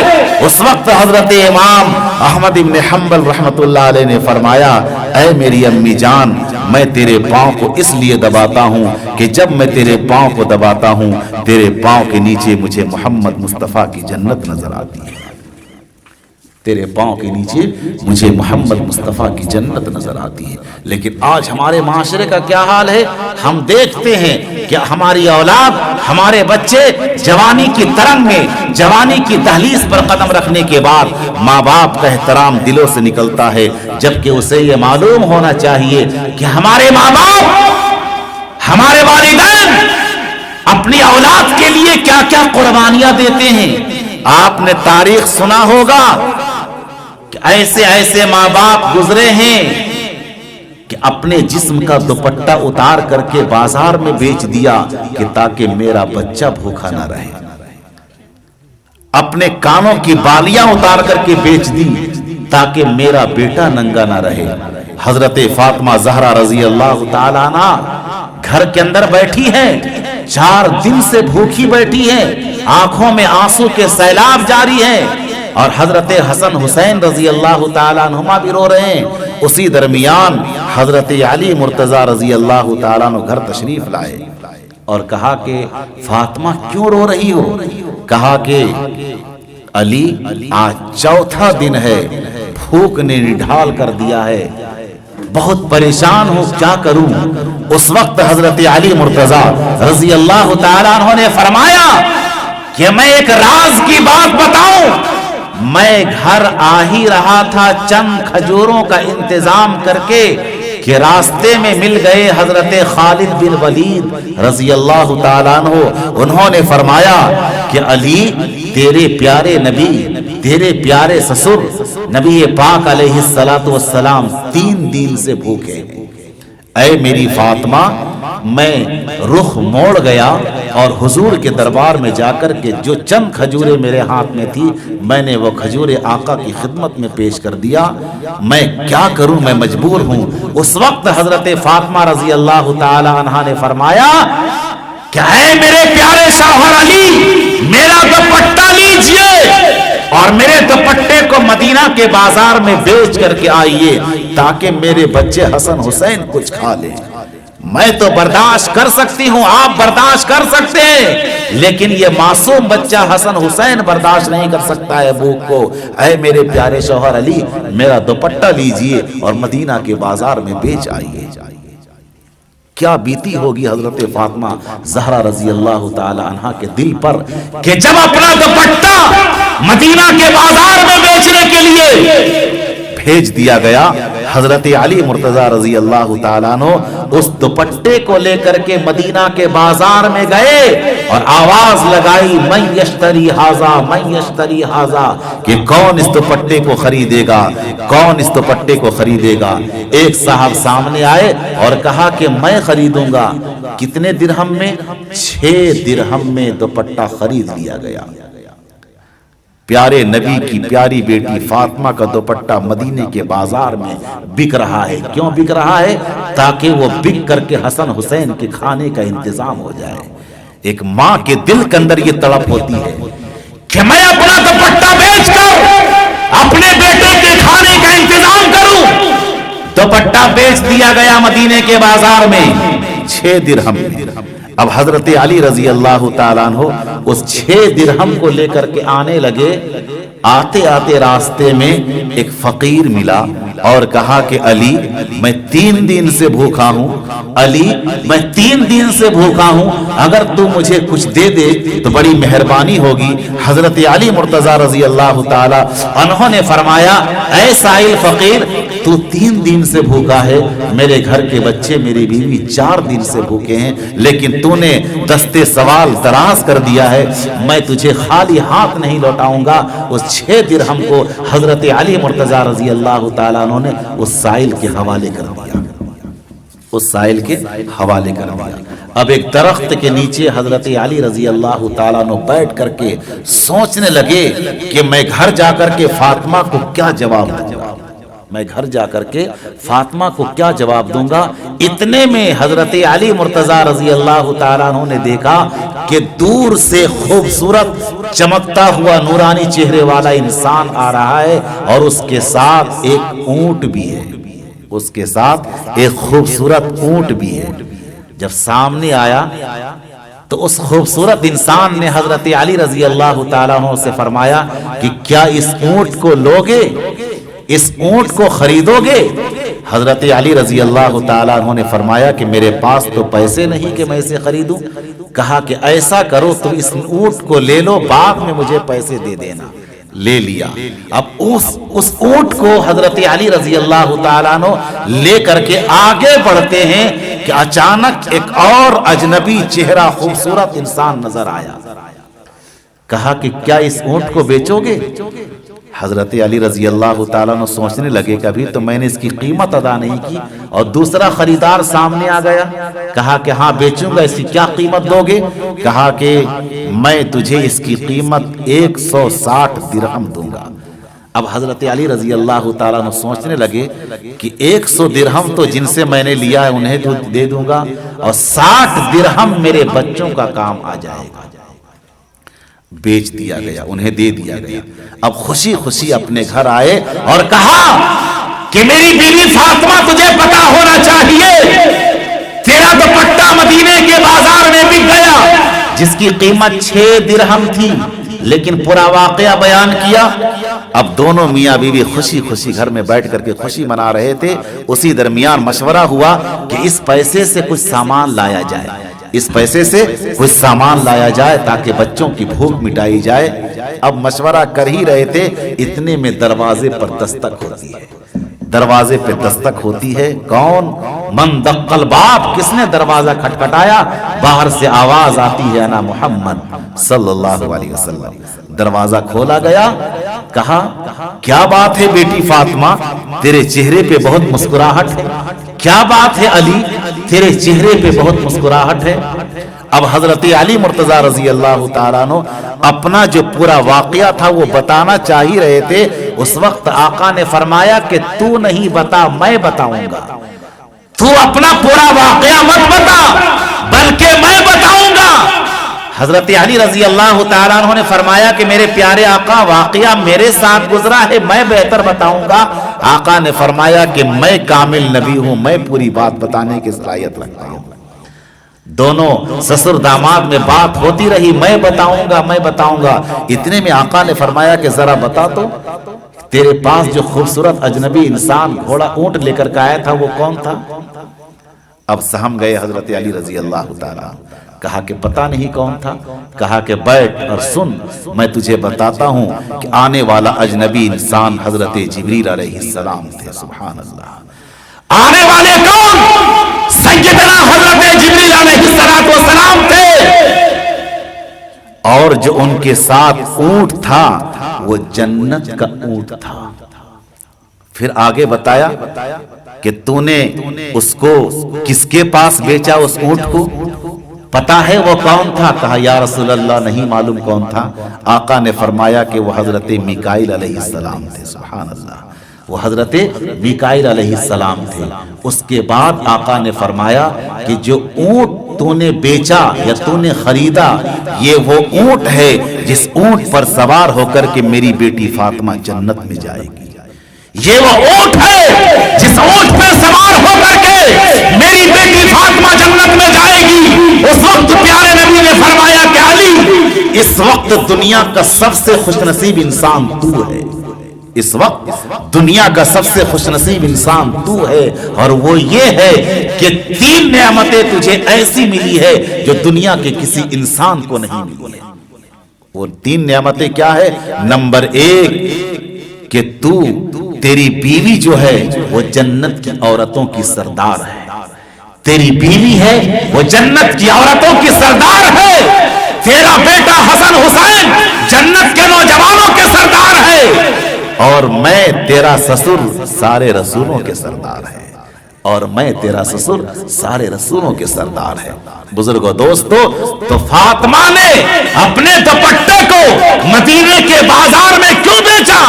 اس وقت حضرت امام احمد بن حنبل رحمت اللہ علیہ نے فرمایا، اے میری امی جان، میں تیرے پاؤں کو اس لیے دباتا ہوں کہ جب میں تیرے پاؤں کو دباتا ہوں تیرے پاؤں کے نیچے مجھے محمد مصطفیٰ کی جنت نظر آتی ہے۔ تیرے پاؤں کے نیچے مجھے محمد مصطفیٰ کی جنت نظر آتی ہے۔ لیکن آج ہمارے معاشرے کا کیا حال ہے؟ ہم دیکھتے ہیں کہ ہماری اولاد، ہمارے بچے جوانی کی ترنگ میں، جوانی کی دہلیز پر قدم رکھنے کے بعد ماں باپ کا احترام دلوں سے نکلتا ہے، جبکہ اسے یہ معلوم ہونا چاہیے کہ ہمارے ماں باپ، ہمارے والدین اپنی اولاد کے لیے کیا کیا قربانیاں دیتے ہیں۔ آپ نے تاریخ سنا ہوگا کہ ایسے ایسے ماں باپ گزرے ہیں کہ اپنے جسم کا دوپٹہ اتار کر کے بازار میں بیچ دیا کہ تاکہ میرا بچہ بھوکا نہ رہے، اپنے کانوں کی بالیاں اتار کر کے بیچ دی تاکہ میرا بیٹا ننگا نہ رہے۔ حضرت فاطمہ زہرا رضی اللہ تعالی عنہ گھر کے اندر بیٹھی ہے، 4 دن سے بھوکی بیٹھی ہے، آنکھوں میں آنسو کے سیلاب جاری ہے، اور حضرت حسن حسین رضی اللہ تعالیٰ عنہما بھی رو رہے ہیں۔ اسی درمیان حضرت علی مرتضی رضی اللہ تعالیٰ عنہ گھر تشریف لائے اور کہا کہ فاطمہ کیوں رو رہی ہو؟ کہا کہ علی آج 4تھا دن ہے، بھوک نے نڈھال کر دیا ہے، بہت پریشان ہوں، کیا کروں؟ اس وقت حضرت علی مرتضی رضی اللہ تعالیٰ عنہ نے فرمایا کہ میں ایک راز کی بات بتاؤں، میں گھر آ ہی رہا تھا چند کھجوروں کا انتظام کر کے کہ راستے میں مل گئے حضرت خالد بن ولید رضی اللہ تعالیٰ عنہ۔ انہوں نے فرمایا کہ علی تیرے پیارے نبی، تیرے پیارے سسر نبی پاک علیہ السلام 3 دن سے بھوکے ہیں۔ اے میری فاطمہ، میں رخ موڑ گیا اور حضور کے دربار میں جا کر کے جو چند کھجوریں میرے ہاتھ میں تھی، میں نے وہ کھجوریں آقا کی خدمت میں پیش کر دیا۔ میں کیا کروں، میں مجبور ہوں۔ اس وقت حضرت فاطمہ رضی اللہ تعالی عنہا نے فرمایا کہ اے میرے پیارے شوہر علی، میرا دوپٹہ لیجئے اور میرے دوپٹے کو مدینہ کے بازار میں بیچ کر کے آئیے تاکہ میرے بچے حسن حسین کچھ کھا لیں۔ میں تو برداشت کر سکتی ہوں، آپ برداشت کر سکتے ہیں، لیکن یہ معصوم بچہ حسن حسین برداشت نہیں کر سکتا ہے بھوک کو۔ اے میرے پیارے شوہر علی، میرا دوپٹہ لیجئے اور مدینہ کے بازار میں بیچ آئیے۔ کیا بیتی ہوگی حضرت فاطمہ زہرا رضی اللہ تعالی عنہا کے دل پر کہ جب اپنا دوپٹہ مدینہ کے بازار میں بیچنے کے لیے بھیج دیا گیا، حضرت علی مرتضی رضی اللہ تعالیٰ عنہ اس دوپٹے کو لے کر کے مدینہ کے بازار میں گئے اور آواز لگائی، من یشتری ھذا، من یشتری ھذا، کہ کون اس دوپٹے کو خریدے گا، کون اس دوپٹے کو خریدے گا۔ ایک صاحب سامنے آئے اور کہا کہ میں خریدوں گا۔ کتنے درہم میں؟ 6 درہم میں دوپٹہ خرید لیا گیا۔ پیارے نبی کی پیاری بیٹی فاطمہ کا دوپٹہ مدینے کے بازار میں بک رہا ہے۔ کیوں بک رہا ہے؟ تاکہ وہ بک کر کے حسن حسین کے کھانے کا انتظام ہو جائے۔ ایک ماں کے دل کے اندر یہ تڑپ ہوتی ہے کہ میں اپنا دوپٹہ بیچ کر اپنے بیٹے کے کھانے کا انتظام کروں۔ دوپٹہ بیچ دیا گیا مدینے کے بازار میں 6 درہم میں۔ اب حضرت علی رضی اللہ تعالیٰ عنہ اس 6 درہم کو لے کر کے آنے لگے۔ آتے آتے راستے میں ایک فقیر ملا اور کہا کہ علی میں 3 دن سے بھوکا ہوں، علی میں 3 دن سے بھوکا ہوں، اگر تو مجھے کچھ دے دے تو بڑی مہربانی ہوگی۔ حضرت علی مرتضی رضی اللہ تعالی عنہ نے فرمایا، اے سائل فقیر، تو 3 دن سے بھوکا ہے، میرے گھر کے بچے میری بیوی 4 دن سے بھوکے ہیں، لیکن تو نے دستے سوال دراز کر دیا ہے، میں تجھے خالی ہاتھ نہیں لوٹاؤں گا۔ اس 6 درہم کو حضرت علی مرتضی رضی اللہ تعالیٰ عنہ نے اس سائل کے حوالے کر دیا، اس سائل کے حوالے کر دیا۔ اب ایک درخت کے نیچے حضرت علی رضی اللہ تعالیٰ عنہ بیٹھ کر کے سوچنے لگے کہ میں گھر جا کر کے فاطمہ کو کیا جواب دوں گا، میں گھر جا کر کے فاطمہ کو کیا جواب دوں گا۔ اتنے میں حضرت علی مرتضی رضی اللہ تعالیٰ عنہ نے دیکھا کہ دور سے خوبصورت چمکتا ہوا نورانی چہرے والا انسان آ رہا ہے اور اس کے ساتھ ایک اونٹ بھی ہے، اس کے ساتھ ایک خوبصورت اونٹ بھی ہے۔ جب سامنے آیا تو اس خوبصورت انسان نے حضرت علی رضی اللہ تعالیٰ عنہ سے فرمایا کہ کیا اس اونٹ کو لوگے، اس اونٹ کو خریدو گے؟ حضرت علی رضی اللہ تعالیٰ عنہ نے فرمایا کہ میرے پاس تو پیسے نہیں کہ میں اسے خریدوں۔ کہا کہ ایسا کرو تم اس اونٹ کو لے لو، بعد میں مجھے پیسے دے دینا۔ لے لیا۔ اب اس اونٹ کو حضرت علی رضی اللہ تعالیٰ عنہ لے کر کے آگے بڑھتے ہیں کہ اچانک ایک اور اجنبی چہرہ خوبصورت انسان نظر آیا۔ کہا کہ کیا اس اونٹ کو بیچو گے؟ حضرت علی رضی اللہ تعالیٰ عنہ سوچنے لگے کہ ابھی تو میں نے اس کی قیمت ادا نہیں کی اور دوسرا خریدار سامنے آ گیا۔ کہا کہ ہاں بیچوں گا، اس کی کیا قیمت دو گے؟ کہا کہ میں تجھے اس کی قیمت 160 درہم دوں گا۔ اب حضرت علی رضی اللہ تعالیٰ عنہ سوچنے لگے کہ 100 درہم تو جن سے میں نے لیا ہے انہیں تو دے دوں گا اور 60 درہم میرے بچوں کا کام آ جائے گا۔ بیچ دیا گیا، انہیں دے دیا گیا۔ اب خوشی خوشی اپنے گھر آئے اور کہا کہ میری بیوی فاطمہ تجھے پتا ہونا چاہیے، تیرا دوپٹہ مدینے کے بازار میں بک گیا جس کی قیمت 6 درہم تھی، لیکن پورا واقعہ بیان کیا۔ اب دونوں میاں بیوی خوشی خوشی گھر میں بیٹھ کر کے خوشی منا رہے تھے۔ اسی درمیان مشورہ ہوا کہ اس پیسے سے کچھ سامان لایا جائے، اس پیسے سے کچھ سامان لایا جائے تاکہ بچوں کی بھوک مٹائی جائے۔ اب مشورہ کر ہی رہے تھے، اتنے میں دروازے پر دستک ہوتی ہے۔ دروازے پہ دستک ہوتی ہے۔ کون؟ من دق الباب، کس نے دروازہ کھٹکھٹایا؟ باہر سے آواز آتی ہے انا محمد صلی اللہ علیہ وسلم۔ دروازہ کھولا گیا۔ کہا کیا بات ہے بیٹی فاطمہ، تیرے چہرے پہ بہت مسکراہٹ ہے؟ کیا بات ہے علی، تیرے چہرے پہ بہت مسکراہٹ ہے؟ اب حضرت علی مرتضی رضی اللہ تعالیٰ عنہ اپنا جو پورا واقعہ تھا وہ بتانا چاہ ہی رہے تھے۔ اس وقت آقا نے فرمایا کہ تو نہیں بتا، میں بتاؤں گا۔ تو اپنا پورا واقعہ مت بتا بلکہ میں بتاؤں گا۔ حضرت علی رضی اللہ تعالیٰ عنہ نے فرمایا کہ میرے پیارے آقا واقعہ میرے ساتھ گزرا ہے، میں بہتر بتاؤں گا۔ آقا نے فرمایا کہ میں کامل نبی ہوں، میں پوری بات بتانے کی صلاحیت رکھتا ہوں۔ دونوں سسر داماد میں بات ہوتی رہی، میں بتاؤں گا میں بتاؤں گا۔ اتنے میں آقا نے فرمایا کہ ذرا بتا تو تیرے پاس جو خوبصورت اجنبی انسان گھوڑا اونٹ لے کر کے آیا تھا وہ کون تھا؟ اب سہم گئے حضرت علی رضی اللہ تعالیٰ۔ کہا کہ پتا نہیں کون تھا۔ کہا کہ بیٹھ اور سن، میں تجھے بتاتا ہوں کہ آنے والا اجنبی انسان حضرت جبریل علیہ السلام تھے۔ سبحان اللہ۔ آنے والے کون؟ سیدنا حضرت جبریل علیہ السلام تھے، اور جو ان کے ساتھ اونٹ تھا وہ جنت کا اونٹ تھا۔ پھر آگے بتایا کہ تو نے اس کو کس کے پاس بیچا؟ اس اونٹ کو پتا ہے وہ کون تھا؟ کہا یا رسول اللہ نہیں معلوم کون تھا۔ آقا نے فرمایا کہ وہ حضرت میکائیل علیہ السلام تھے۔ سبحان اللہ، وہ حضرت میکائیل علیہ السلام تھے۔ اس کے بعد آقا نے فرمایا کہ جو اونٹ تو نے بیچا یا تو نے خریدا یہ وہ اونٹ ہے جس اونٹ پر سوار ہو کر کے میری بیٹی فاطمہ جنت میں جائے گی۔ یہ وہ اونٹ ہے جس اونٹ پر سوار ہو کر کے میری بیٹی فاطمہ جنت میں جائے گی۔ اس وقت پیارے نبی نے فرمایا کہ علی، اس وقت دنیا کا سب سے خوش نصیب انسان تو ہے۔ اس وقت دنیا کا سب سے خوش نصیب انسان تو ہے، اور وہ یہ ہے کہ 3 نعمتیں تجھے ایسی ملی ہے جو دنیا کے کسی انسان کو نہیں ملی ہے۔ وہ 3 نعمتیں کیا ہے؟ نمبر 1 کہ تیری بیوی جو ہے وہ جنت کی عورتوں کی سردار ہے۔ تیری بیوی ہے وہ جنت کی عورتوں کی سردار ہے۔ تیرا بیٹا حسن حسین جنت کے نوجوانوں کے سردار ہے، اور میں تیرا سسر سارے رسولوں کے سردار ہے، اور میں تیرا سسر سارے رسولوں کے سردار ہے۔ بزرگو دوستو، تو فاطمہ نے اپنے دوپٹے کو مدینے کے بازار میں کیوں بیچا؟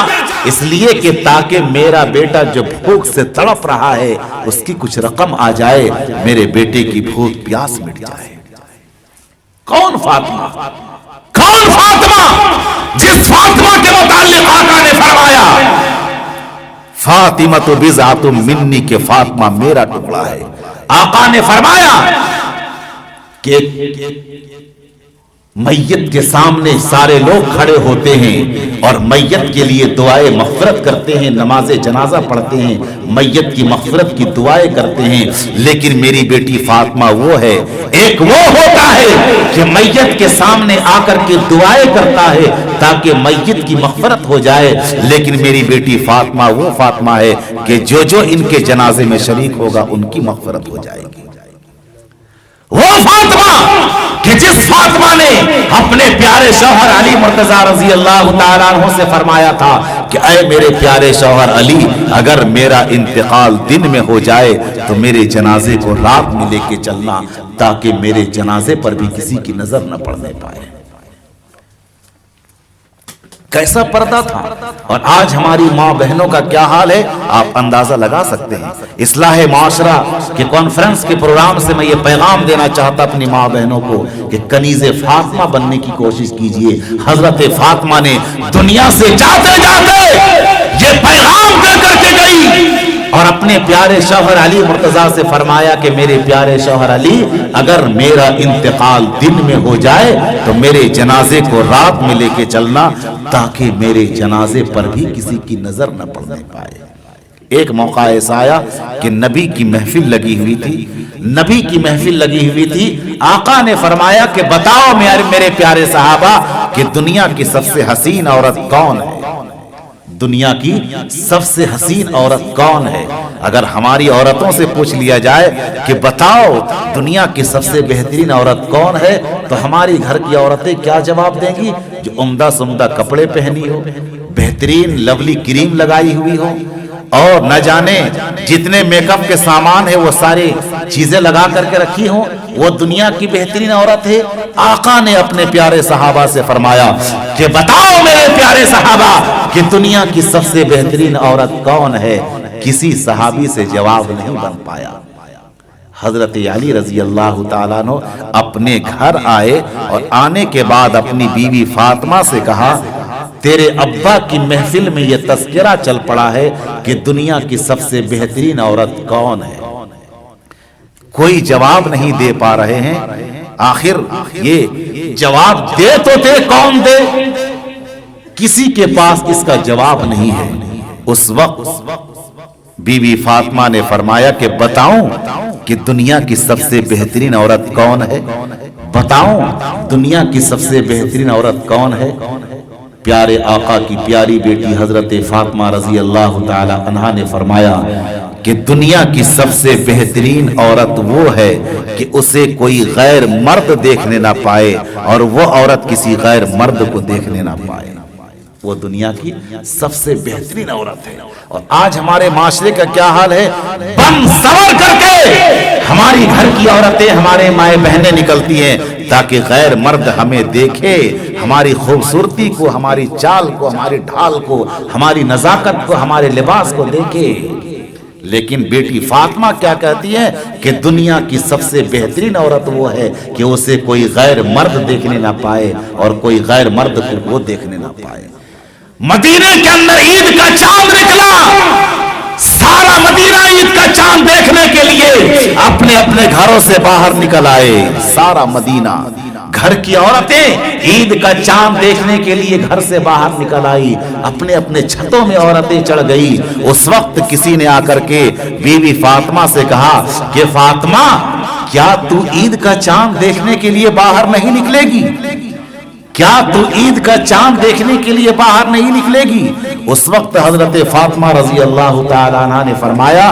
اس لیے کہ تاکہ میرا بیٹا جو بھوک سے تڑپ رہا ہے اس کی کچھ رقم آ جائے، میرے بیٹے کی بھوک پیاس مٹ جائے۔ کون فاطمہ؟ کون فاطمہ؟ جس فاطمہ کے متعلق آقا نے فرمایا فاطمہ تو بضعۃ منی، کہ فاطمہ میرا ٹکڑا ہے۔ آقا نے فرمایا کہ میت کے سامنے سارے لوگ کھڑے ہوتے ہیں اور میت کے لیے دعائیں مغفرت کرتے ہیں، نماز جنازہ پڑھتے ہیں، میت کی مغفرت کی دعائیں کرتے ہیں، لیکن میری بیٹی فاطمہ وہ ہے، ایک وہ ہوتا ہے کہ میت کے سامنے آ کر کے دعائیں کرتا ہے تاکہ میت کی مغفرت ہو جائے، لیکن میری بیٹی فاطمہ وہ فاطمہ ہے کہ جو ان کے جنازے میں شریک ہوگا ان کی مغفرت ہو جائے گی۔ وہ فاطمہ کہ جس فاطمہ نے اپنے پیارے شوہر علی مرتضی رضی اللہ تعالیٰ عنہ سے فرمایا تھا کہ اے میرے پیارے شوہر علی، اگر میرا انتقال دن میں ہو جائے تو میرے جنازے کو رات میں لے کے چلنا تاکہ میرے جنازے پر بھی کسی کی نظر نہ پڑنے پائے۔ کیسا پردہ تھا، اور آج ہماری ماں بہنوں کا کیا حال ہے آپ اندازہ لگا سکتے ہیں۔ اصلاح معاشرہ کے کانفرنس کے پروگرام سے میں یہ پیغام دینا چاہتا اپنی ماں بہنوں کو کہ کنیز فاطمہ بننے کی کوشش کیجئے۔ حضرت فاطمہ نے دنیا سے جاتے جاتے یہ پیغام دے کر کے گئی اور اپنے پیارے شوہر علی مرتضیٰ سے فرمایا کہ میرے پیارے شوہر علی، اگر میرا انتقال دن میں ہو جائے تو میرے جنازے کو رات میں لے کے چلنا تاکہ میرے جنازے پر بھی کسی کی نظر نہ پڑنے پائے۔ ایک موقع ایسا آیا کہ نبی کی محفل لگی ہوئی تھی، نبی کی محفل لگی ہوئی تھی، آقا نے فرمایا کہ بتاؤ میرے پیارے صحابہ کہ دنیا کی سب سے حسین عورت کون ہے؟ دنیا کی سب سے حسین عورت کون ہے؟ اگر ہماری عورتوں سے پوچھ لیا جائے کہ بتاؤ دنیا کی سب سے بہترین عورت کون ہے تو ہماری گھر کی عورتیں کیا جواب دیں گی؟ جو عمدہ سمدہ کپڑے پہنی ہو، بہترین لولی کریم لگائی ہوئی ہو، اور نہ جانے جتنے میک اپ کے سامان ہے وہ ساری چیزیں لگا کر کے رکھی ہوں، وہ دنیا کی بہترین عورت ہے۔ آقا نے اپنے پیارے صحابہ سے فرمایا کہ بتاؤ میرے پیارے صحابہ کہ دنیا کی سب سے بہترین عورت کون ہے؟ کسی صحابی سے جواب نہیں بن پایا۔ حضرت علی رضی اللہ تعالیٰ عنہ اپنے گھر آئے اور آنے کے بعد اپنی بیوی فاطمہ سے کہا تیرے ابا کی محفل میں یہ تذکرہ چل پڑا ہے کہ دنیا کی سب سے بہترین عورت کون ہے؟ کوئی جواب نہیں دے پا رہے ہیں۔ آخر یہ جواب دے تو دے، کون دے؟ کسی کے پاس اس کا جواب نہیں ہے۔ اس وقت بی بی فاطمہ نے فرمایا کہ بتاؤں کہ دنیا کی سب سے بہترین عورت کون ہے؟ بتاؤں دنیا کی سب سے بہترین عورت کون ہے؟ پیارے آقا کی پیاری بیٹی حضرت فاطمہ رضی اللہ تعالی عنہا نے فرمایا کہ دنیا کی سب سے بہترین عورت وہ ہے کہ اسے کوئی غیر مرد دیکھنے نہ پائے اور وہ عورت کسی غیر مرد کو دیکھنے نہ پائے۔ وہ دنیا کی سب سے بہترین عورت ہے۔ اور آج ہمارے معاشرے کا کیا حال ہے؟ بن سور کر کے ہماری گھر کی عورتیں، ہمارے مائیں بہنیں نکلتی ہیں تاکہ غیر مرد ہمیں دیکھے، ہماری خوبصورتی کو، ہماری چال کو، ہماری ڈھال کو، ہماری نزاکت کو، ہمارے لباس کو دیکھے۔ لیکن بیٹی فاطمہ کیا کہتی ہے کہ دنیا کی سب سے بہترین عورت وہ ہے کہ اسے کوئی غیر مرد دیکھنے نہ پائے اور کوئی غیر مرد کو وہ دیکھنے نہ پائے۔ مدینے کے اندر عید کا چاند نکلا، سارا مدینہ عید کا چاند دیکھنے کے لیے اپنے اپنے گھروں سے باہر نکل آئے۔ سارا مدینہ، گھر کی عورتیں عید کا چاند دیکھنے کے لیے گھر سے باہر نکل آئی، اپنے اپنے چھتوں میں عورتیں چڑھ گئی۔ اس وقت کسی نے آ کر کے بی بی فاطمہ سے کہا کہ فاطمہ کیا تو عید کا چاند دیکھنے کے لیے باہر نہیں نکلے گی؟ کیا تو عید کا چاند دیکھنے کے لیے باہر نہیں نکلے گی؟ اس وقت حضرت فاطمہ رضی اللہ تعالیٰ عنہ نے فرمایا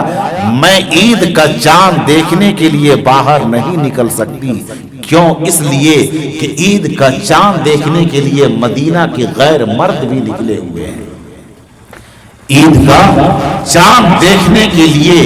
میں عید کا چاند دیکھنے کے لیے باہر نہیں نکل سکتی۔ کیوں؟ اس لیے کہ عید کا چاند دیکھنے کے لیے مدینہ کے غیر مرد بھی نکلے ہوئے ہیں۔ عید کا چاند دیکھنے کے لیے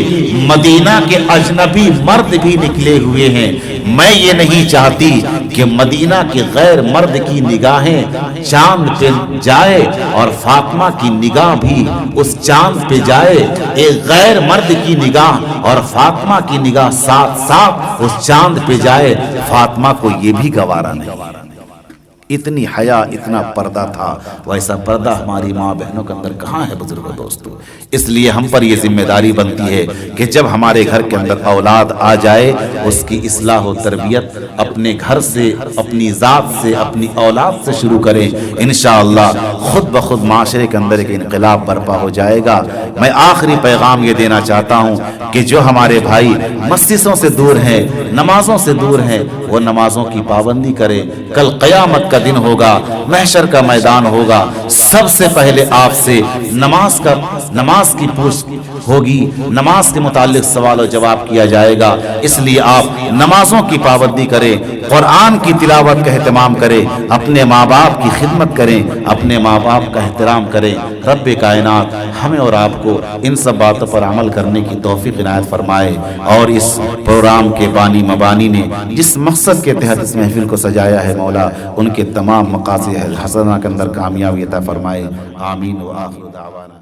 مدینہ کے اجنبی مرد بھی نکلے ہوئے ہیں۔ میں یہ نہیں چاہتی کہ مدینہ کے غیر مرد کی نگاہیں چاند پہ جائے اور فاطمہ کی نگاہ بھی اس چاند پہ جائے، ایک غیر مرد کی نگاہ اور فاطمہ کی نگاہ ساتھ ساتھ اس چاند پہ جائے، فاطمہ کو یہ بھی گوارا نہیں۔ اتنی حیا، اتنا پردہ تھا، ویسا پردہ ہماری ماں بہنوں کے اندر کہاں ہے بزرگوں دوستو؟ اس لیے ہم پر یہ ذمہ داری بنتی ہے کہ جب ہمارے گھر کے اندر اولاد آ جائے اس کی اصلاح و تربیت اپنے گھر سے، اپنی ذات سے، اپنی اپنی اولاد سے شروع کریں، انشاءاللہ خود بخود معاشرے کے اندر ایک انقلاب برپا ہو جائے گا۔ میں آخری پیغام یہ دینا چاہتا ہوں کہ جو ہمارے بھائی مسجدوں سے دور ہیں، نمازوں سے دور ہیں، وہ نمازوں کی پابندی کریں۔ کل قیامت کا دن ہوگا، محشر کا میدان ہوگا، سب سے پہلے آپ سے نماز کی پوچھ ہوگی، نماز کے متعلق سوال و جواب کیا جائے گا۔ اس لیے آپ نمازوں کی پابندی کریں، قرآن کی تلاوت کا اہتمام کریں، اپنے ماں باپ کی خدمت کریں، اپنے ماں باپ کا احترام کریں۔ رب کائنات ہمیں اور آپ کو ان سب باتوں پر عمل کرنے کی توفیق عنایت فرمائے، اور اس پروگرام کے بانی مبانی نے جس مقصد کے تحت اس محفل کو سجایا ہے مولا، ان کے تمام مقاصد حسنہ کے اندر کامیابی عطا فرمائے۔ آمین و آخر دعوانا۔